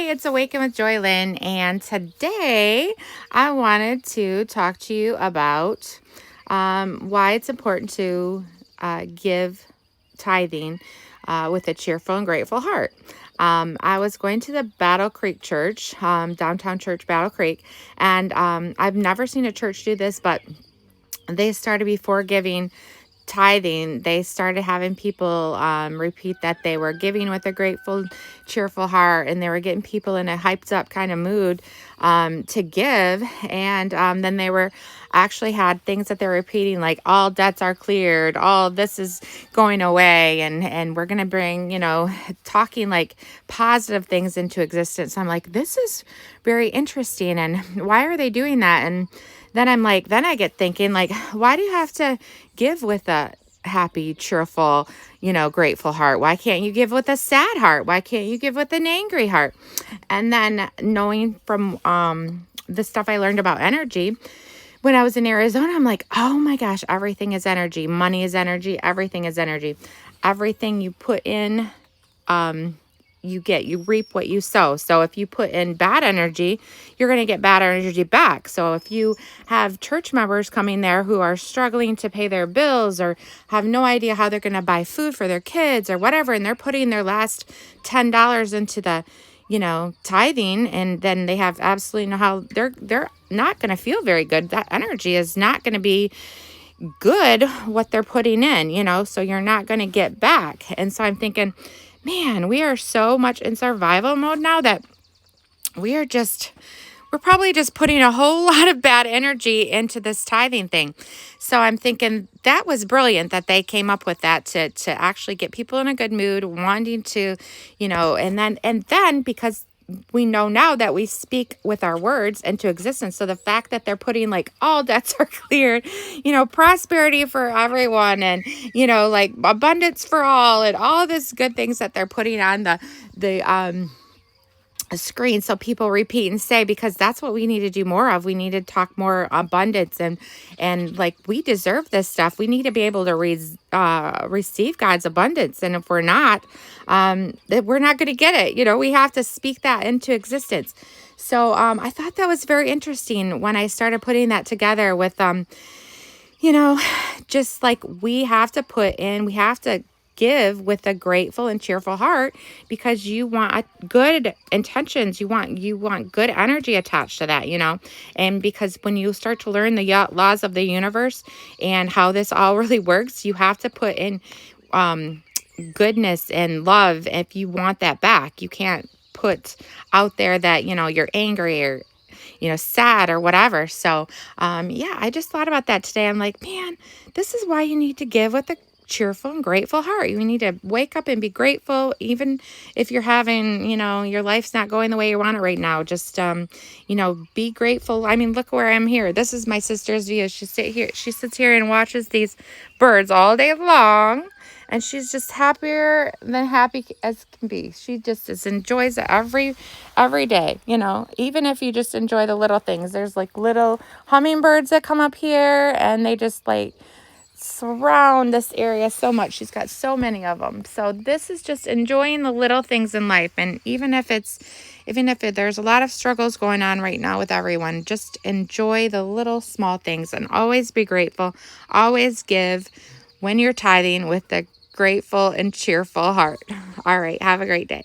It's Awaken with Joy Lynn, and today I wanted to talk to you about why it's important to give tithing with a cheerful and grateful heart. I was going to the Battle Creek Church, downtown church, Battle Creek, and I've never seen a church do this, but they started before giving tithing, they started having people repeat that they were giving with a grateful, cheerful heart, and they were getting people in a hyped up kind of mood to give. And then they were actually had things that they're repeating, like all debts are cleared, all this is going away, and we're gonna bring, talking like positive things into existence. I'm like, this is very interesting, and why are they doing that? And then then I get thinking, like, why do you have to give with a happy, cheerful, grateful heart? Why can't you give with a sad heart? Why can't you give with an angry heart? And then knowing from the stuff I learned about energy when I was in Arizona, I'm like, oh my gosh, everything is energy. Money is energy. Everything is energy. Everything you put in, you reap what you sow. So if you put in bad energy, you're going to get bad energy back. So if you have church members coming there who are struggling to pay their bills or have no idea how they're going to buy food for their kids or whatever, and they're putting their last $10 into the, tithing, and then they have absolutely no how they're not going to feel very good. That energy is not going to be good what they're putting in, so you're not going to get back. And so I'm thinking, man, we are so much in survival mode now that we're probably just putting a whole lot of bad energy into this tithing thing. So I'm thinking that was brilliant that they came up with that to actually get people in a good mood, wanting to, and then because we know now that we speak with our words into existence. So the fact that they're putting like all debts are cleared, prosperity for everyone, and, like abundance for all, and all this good things that they're putting on the screen, so people repeat and say, because that's what we need to do more of. We need to talk more abundance, and like, we deserve this stuff. We need to be able to receive God's abundance, and if we're not, that we're not going to get it. We have to speak that into existence. So I thought that was very interesting when I started putting that together with just like we have to give with a grateful and cheerful heart, because you want good intentions, you want good energy attached to that, and because when you start to learn the laws of the universe and how this all really works, you have to put in goodness and love if you want that back. You can't put out there that you're angry or sad or whatever. So I just thought about that today. I'm like, man, this is why you need to give with a cheerful and grateful heart. You need to wake up and be grateful, even if you're having, your life's not going the way you want it right now. Just, be grateful. I mean, look where I'm here. This is my sister's view. She sits here and watches these birds all day long, and she's just happier than happy as can be. She just enjoys it every day, even if you just enjoy the little things. There's like little hummingbirds that come up here, and they just like surround this area so much. She's got so many of them. So this is just enjoying the little things in life. And even if there's a lot of struggles going on right now with everyone, just enjoy the little small things and always be grateful. Always give when you're tithing with a grateful and cheerful heart. All right. Have a great day.